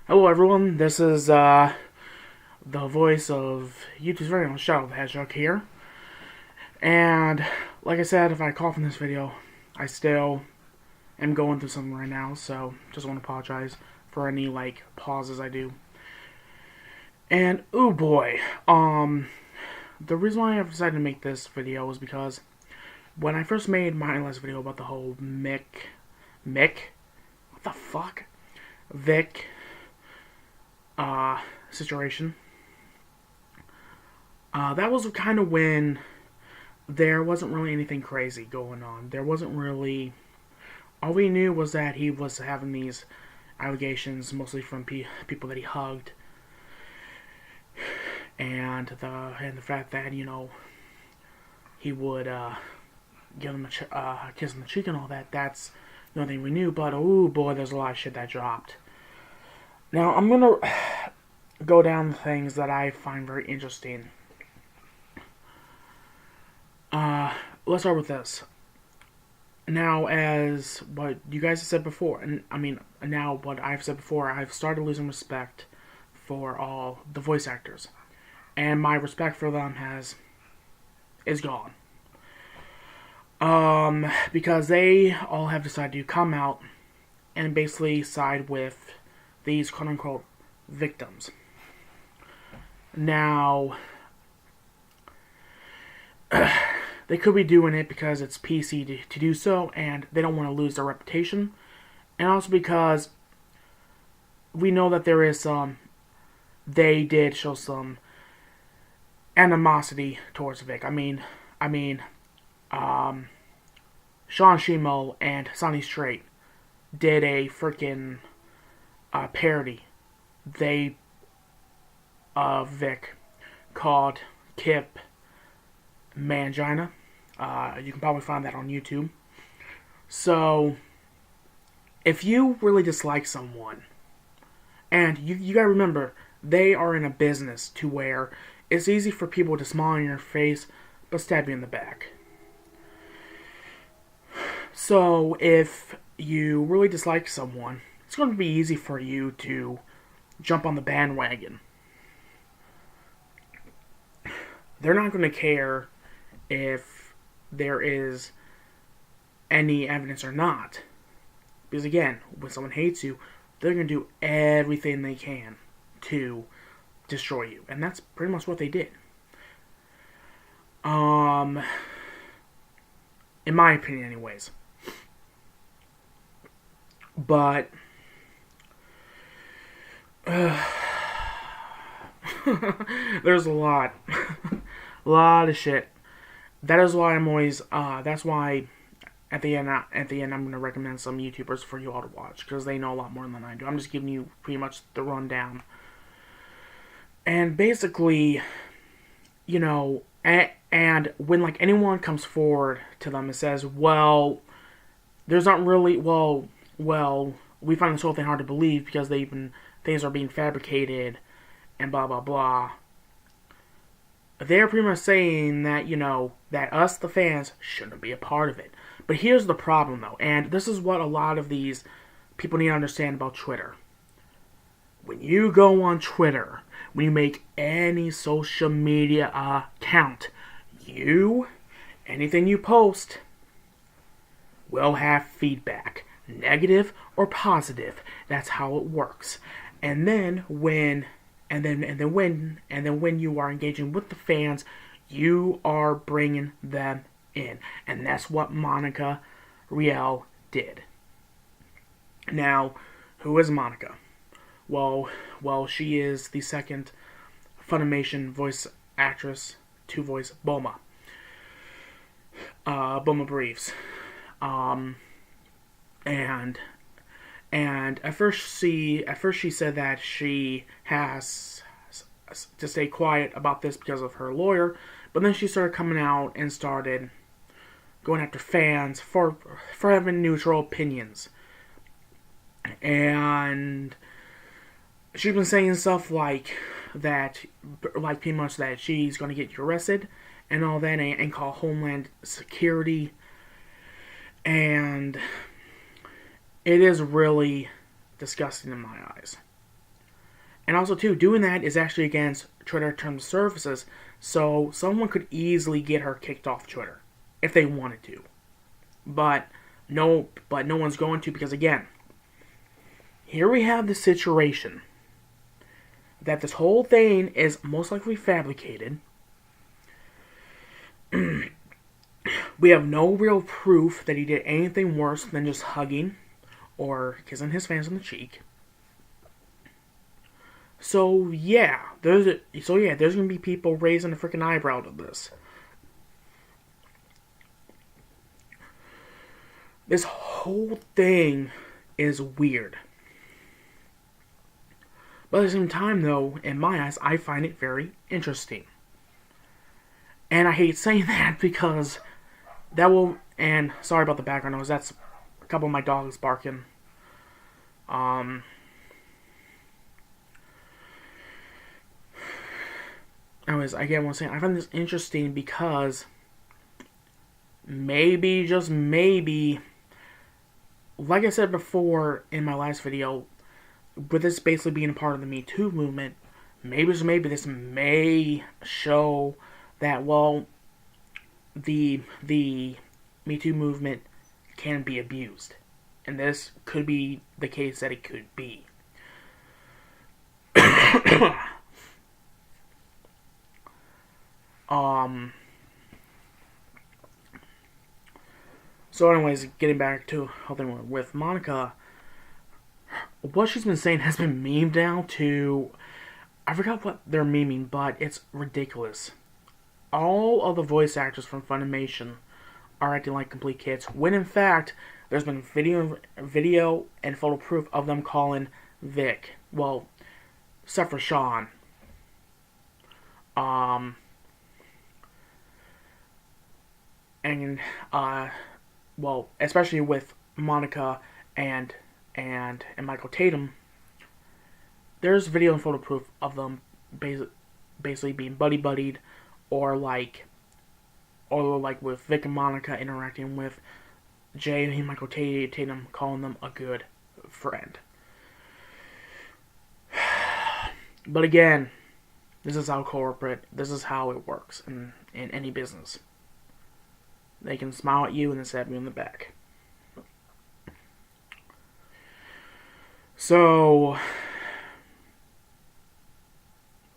Hello everyone, this is the voice of YouTube's very own Shadow the Hedgehog here. And like I said, if I cough in this video, I still am going through something right now, so just want to apologize for any pauses I do. And oh boy, the reason why I've decided to make this video is because when I first made my last video about the whole what the fuck? Vic situation. That was kind of when there wasn't really anything crazy going on. There wasn't really. All we knew was that he was having these allegations, mostly from people that he hugged, and the fact that he would give him a kiss on the cheek and all that. That's the only thing we knew. But oh boy, there's a lot of shit that dropped. Now I'm gonna go down the things that I find very interesting. Let's start with this. Now, as what you guys have said before, and I mean, now what I've said before, I've started losing respect for all the voice actors, and my respect for them is gone. Because they all have decided to come out and basically side with these quote unquote victims. Now, they could be doing it because it's PC to do so, and they don't want to lose their reputation, and also because we know that there is they did show some animosity towards Vic. Sean Shimo and Sonny Strait did a freaking parody. They Vic called Kip Mangina. You can probably find that on YouTube. So, if you really dislike someone, and you gotta remember, they are in a business to where it's easy for people to smile in your face, but stab you in the back. So, if you really dislike someone, it's going to be easy for you to jump on the bandwagon. They're not going to care if there is any evidence or not. Because again, when someone hates you, they're going to do everything they can to destroy you. And that's pretty much what they did. In my opinion anyways. But there's a lot of shit. That is why I'm always that's why at the end I'm going to recommend some YouTubers for you all to watch, because they know a lot more than I do. I'm just giving you pretty much the rundown. And basically, and when anyone comes forward to them and says, well, there's not really, well, we find this whole thing hard to believe because things are being fabricated and blah blah blah. They're pretty much saying that, that us, the fans, shouldn't be a part of it. But here's the problem, though, and this is what a lot of these people need to understand about Twitter. When you go on Twitter, when you make any social media account, anything you post will have feedback, negative or positive. That's how it works. And then when you are engaging with the fans, you are bringing them in, and that's what Monica Rial did. Now, who is Monica? Well, she is the second Funimation voice actress to voice Bulma. Bulma Briefs. And at first she said that she has to stay quiet about this because of her lawyer, but then she started coming out and started going after fans for having neutral opinions. And she's been saying stuff like pretty much that she's going to get you arrested and all that, and call Homeland Security. And it is really disgusting in my eyes. And also, too, doing that is actually against Twitter terms of services, so someone could easily get her kicked off Twitter if they wanted to. But no one's going to, because again, here we have the situation that this whole thing is most likely fabricated. We have no real proof that he did anything worse than just hugging or kissing his fans on the cheek. So yeah, there's gonna be people raising a freaking eyebrow to this. This whole thing is weird. But at the same time, though, in my eyes, I find it very interesting. And I hate saying that because that will... And sorry about the background noise. That's a couple of my dogs barking. Anyways, again, what I'm saying, I find this interesting because maybe, just maybe, like I said before in my last video, with this basically being a part of the Me Too movement, maybe this may show that, well, the Me Too movement can be abused. And this could be the case that it could be. So anyways, getting back to something with Monica, what she's been saying has been memed now to... I forgot what they're memeing, but it's ridiculous. All of the voice actors from Funimation are acting like complete kids, when in fact, there's been video and photo proof of them calling Vic, well, except for Sean, and well, especially with Monica and Michael Tatum, there's video and photo proof of them basically being buddy-buddied, or like with Vic and Monica interacting with Jay and Michael Tatum, calling them a good friend. But again, this is how this is how it works in any business. They can smile at you and then stab you in the back. So,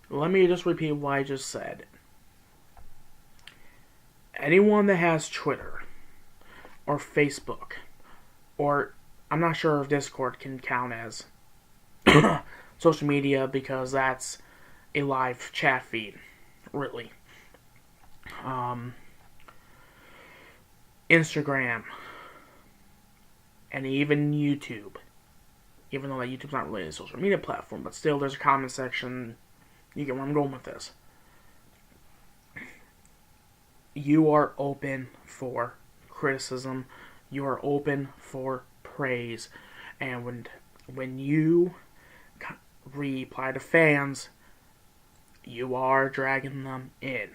let me just repeat what I just said. Anyone that has Twitter or Facebook, or I'm not sure if Discord can count as social media because that's a live chat feed, really. Instagram, and even YouTube. Even though that YouTube's not really a social media platform, but still there's a comment section. You get where I'm going with this. You are open for criticism. You are open for praise. And when you reply to fans, you are dragging them in.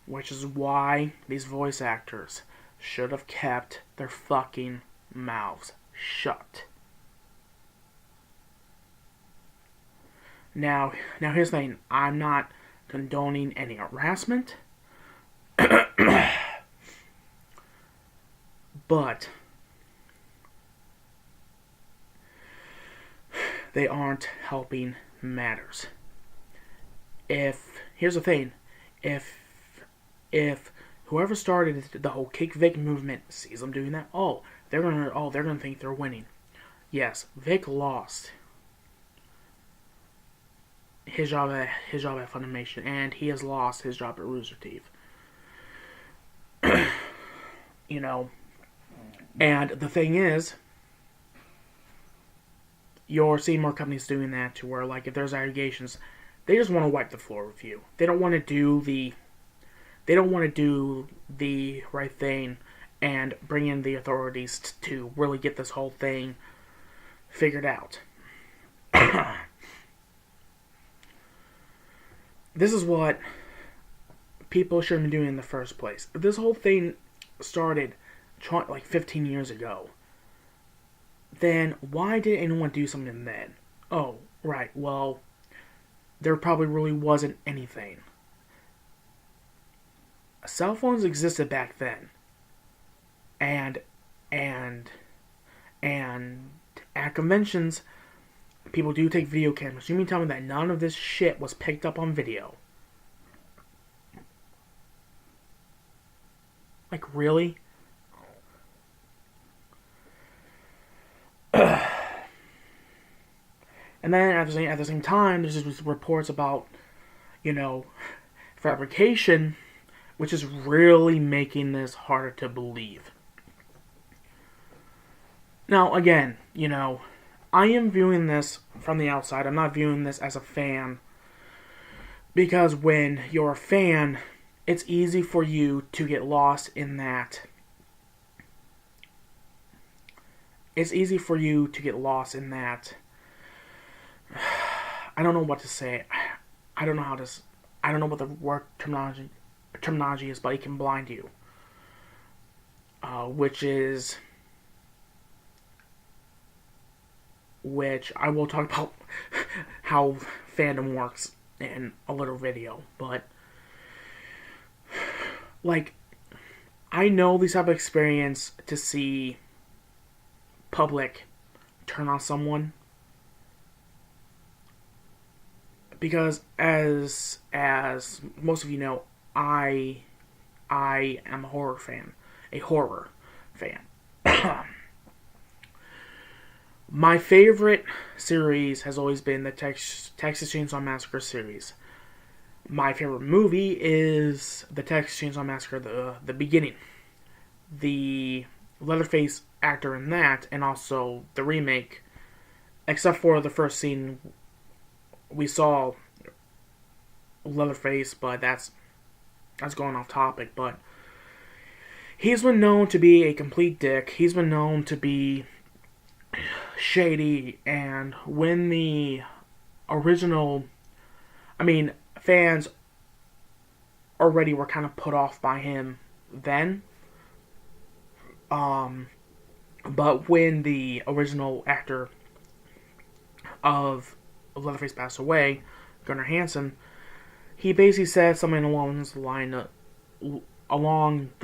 Which is why these voice actors should have kept their fucking mouths shut. Now here's the thing. I'm not condoning any harassment. But they aren't helping matters. Here's the thing. If whoever started the whole Kick Vic movement sees them doing that, they're gonna think they're winning. Yes, Vic lost his job at Funimation, and he has lost his job at Rooster Teeth. You know, and the thing is, you're seeing more companies doing that to where, like, if there's allegations, they just want to wipe the floor with you. They don't want to do the right thing and bring in the authorities to really get this whole thing figured out. This is what people shouldn't be doing in the first place. If this whole thing started like 15 years ago, then why did anyone do something then? Oh, Right, well, there probably really wasn't anything. Cell phones existed back then, and and and at conventions, people do take video cameras. You mean tell me that none of this shit was picked up on video? Like, really? And then at the same time, there's just reports about, you know, fabrication, which is really making this harder to believe. Now, again, I am viewing this from the outside. I'm not viewing this as a fan. Because when you're a fan, it's easy for you to get lost in that. It's easy for you to get lost in that. I don't know what to say. I don't know how to. I don't know what the word terminology is, but it can blind you. Which I will talk about how fandom works in a little video, but like, I know these type of experience to see public turn on someone, because as most of you know, I am a horror fan. My favorite series has always been the Texas Chainsaw Massacre series. My favorite movie is the Texas Chainsaw Massacre, the beginning. The Leatherface actor in that, and also the remake, except for the first scene we saw Leatherface, but that's going off topic, but he's been known to be a complete dick. He's been known to be shady, and when the original, fans already were kind of put off by him then, but when the original actor of Leatherface passed away, Gunnar Hansen, he basically said something along the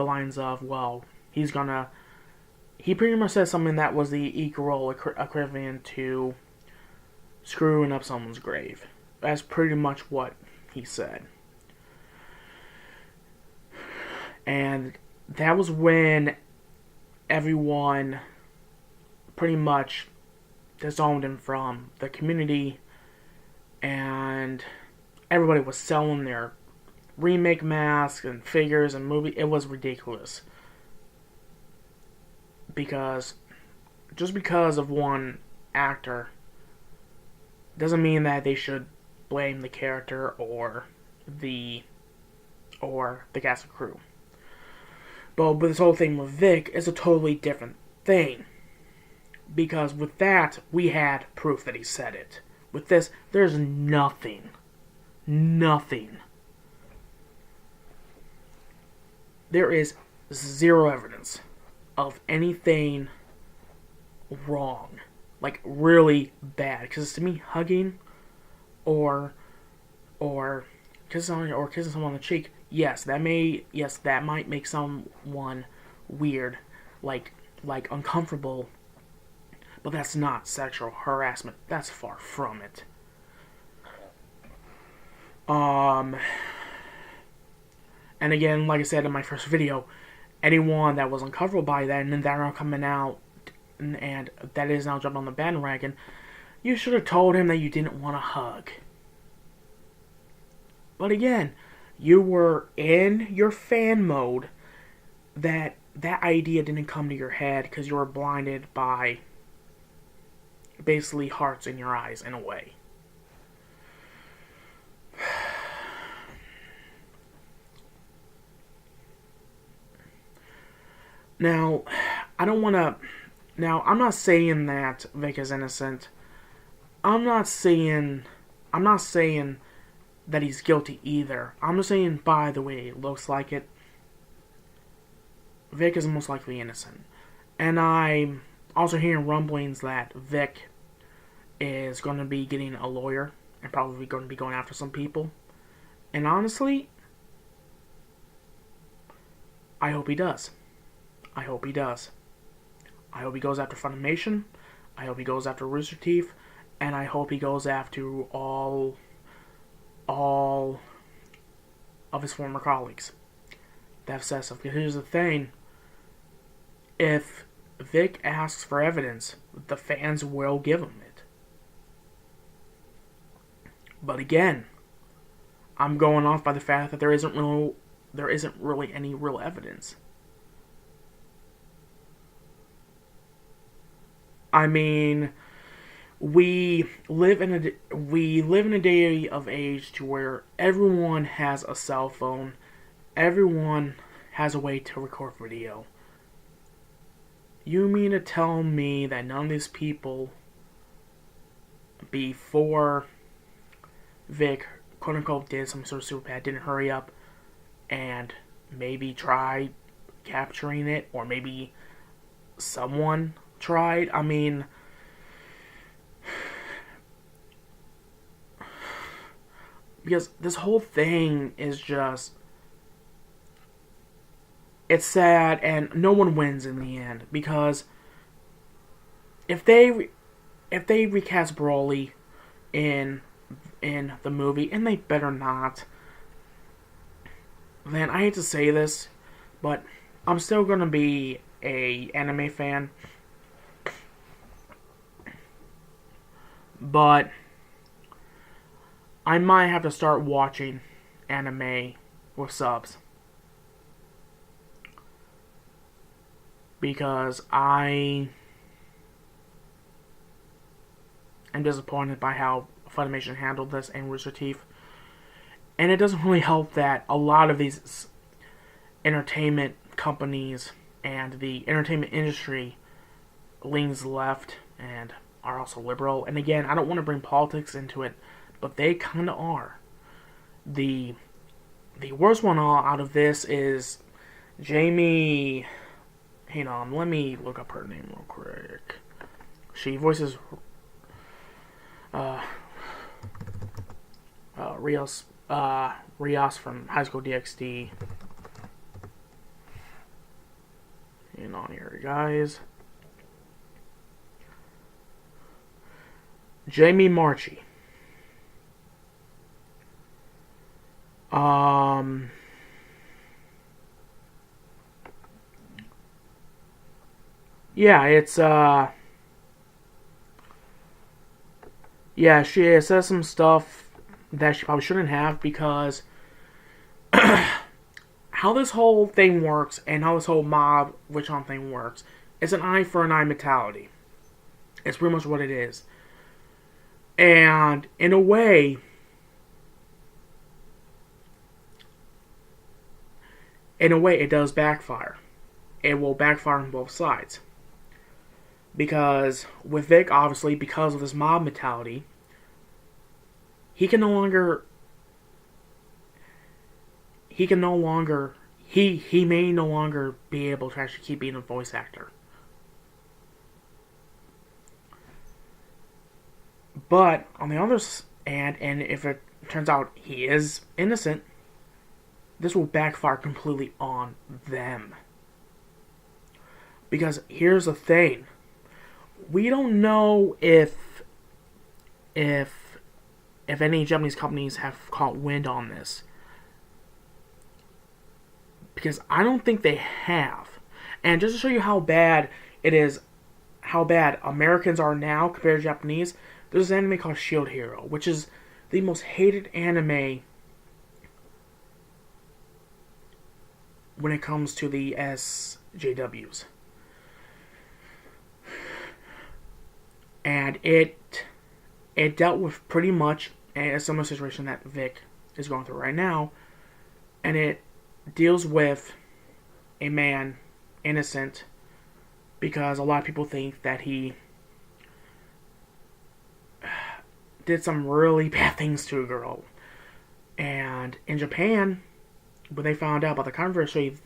lines of, well, he pretty much said something that was the equal equivalent to screwing up someone's grave. That's pretty much what he said. And that was when everyone pretty much disowned him from the community, and everybody was selling their remake masks and figures and movie. It was ridiculous. Just because of one actor doesn't mean that they should blame the character or the cast and crew. But this whole thing with Vic is a totally different thing. Because with that, we had proof that he said it. With this, there's nothing. Nothing. There is zero evidence of anything wrong. Like, really bad. Because to me, hugging or kissing someone on the cheek, yes, that might make someone weird, like uncomfortable, but that's not sexual harassment. That's far from it. And again, like I said in my first video, anyone that was uncomfortable by that and then they're now coming out and that is now jumped on the bandwagon, you should have told him that you didn't want to hug. But again, you were in your fan mode, that idea didn't come to your head because you were blinded by basically hearts in your eyes in a way. Now, I'm not saying that Vic is innocent. I'm not saying that he's guilty either. I'm just saying, by the way it looks like it, Vic is most likely innocent. And I'm also hearing rumblings that Vic is going to be getting a lawyer and probably going to be going after some people. And honestly, I hope he does. I hope he does. I hope he goes after Funimation. I hope he goes after Rooster Teeth. And I hope he goes after all of his former colleagues that have said stuff. Because here's the thing. If Vic asks for evidence, the fans will give him it. But again, I'm going off by the fact that there isn't really any real evidence. I mean, we live in a day of age to where everyone has a cell phone, everyone has a way to record video. You mean to tell me that none of these people before Vic, quote unquote, did something sort of super bad, didn't hurry up and maybe try capturing it, or maybe someone tried? I mean, because this whole thing is just, it's sad, and no one wins in the end, because if they recast Broly in the movie, and they better not, then I hate to say this, but I'm still gonna be a anime fan. But I might have to start watching anime with subs. Because I am disappointed by how Funimation handled this and Rooster Teeth. And it doesn't really help that a lot of these entertainment companies and the entertainment industry leans left and are also liberal. And again, I don't want to bring politics into it, but they kind of are. The worst one out of this is Jamie. Hang on, let me look up her name real quick. She voices Rios from High School DxD. Hang on here, guys. Jamie Marchi. Yeah, it's yeah, she says some stuff that she probably shouldn't have, because how this whole thing works and how this whole mob witch hunt thing works, it's an eye for an eye mentality. It's pretty much what it is. And in a way, it does backfire. It will backfire on both sides. Because with Vic, obviously, because of this mob mentality, he may no longer be able to actually keep being a voice actor. But on the other hand, and if it turns out he is innocent, this will backfire completely on them. Because here's the thing. We don't know if any Japanese companies have caught wind on this. Because I don't think they have. And just to show you how bad it is, how bad Americans are now compared to Japanese, there's an anime called Shield Hero, which is the most hated anime when it comes to the SJWs. And it dealt with pretty much a similar situation that Vic is going through right now. And it deals with a man, innocent, because a lot of people think that he did some really bad things to a girl. And in Japan, when they found out about the controversy,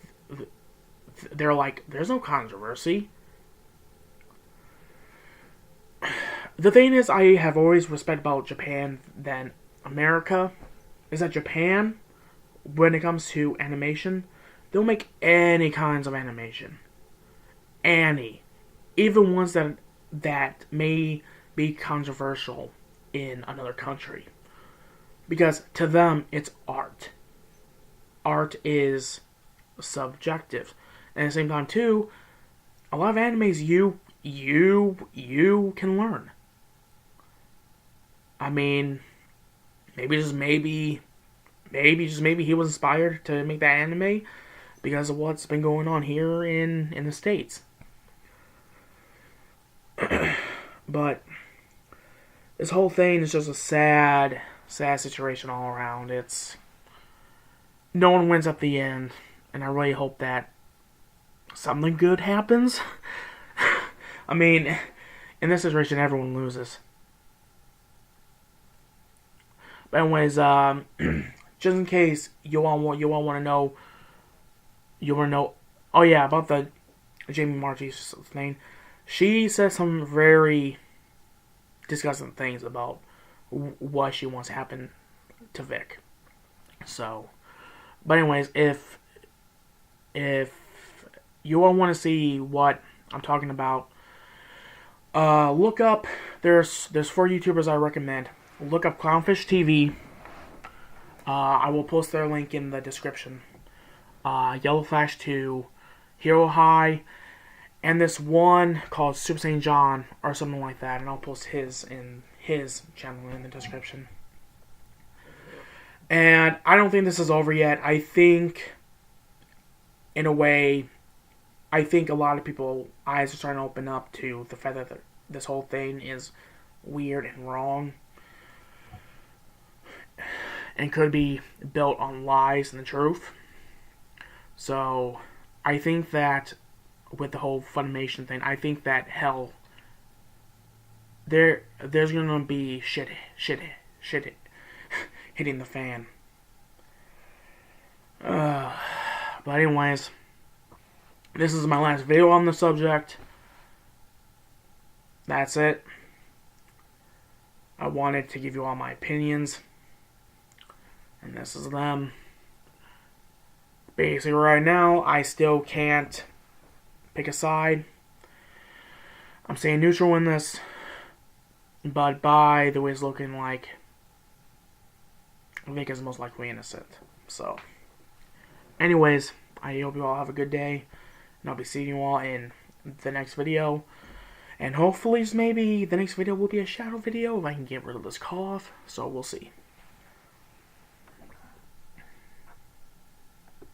they're like, there's no controversy. the thing is, I have always respected about Japan than America, is that Japan, when it comes to animation, they'll make any kinds of animation. Any. Even ones that may be controversial in another country. Because to them, it's art. Art is subjective. And at the same time, too, a lot of animes you can learn. I mean, maybe he was inspired to make that anime because of what's been going on here in the States. But this whole thing is just a sad situation all around. It's no one wins at the end, and I really hope that something good happens. I mean, in this situation, everyone loses. But anyways, just in case you all want to know, oh yeah, about the Jamie Marchi's thing. She said some very disgusting things about what she wants to happen to Vic. So, but anyways, if you all want to see what I'm talking about, look up. There's 4 YouTubers I recommend. Look up Clownfish TV. I will post their link in the description. Yellow Flash 2, Hero High, and this one called Super Saiyan John or something like that, and I'll post his channel in the description. And I don't think this is over yet. I think, in a way, a lot of people's eyes are starting to open up to the fact that this whole thing is weird and wrong, and could be built on lies and the truth. So, I think that with the whole Funimation thing, I think that hell, there's gonna be shit hitting the fan. But anyways, this is my last video on the subject. That's it. I wanted to give you all my opinions, and this is them. Basically, right now, I still can't pick a side. I'm staying neutral in this, but by the way it's looking like, Vic is most likely innocent. So, anyways, I hope you all have a good day, and I'll be seeing you all in the next video. And hopefully, maybe the next video will be a shadow video if I can get rid of this cough. So, we'll see.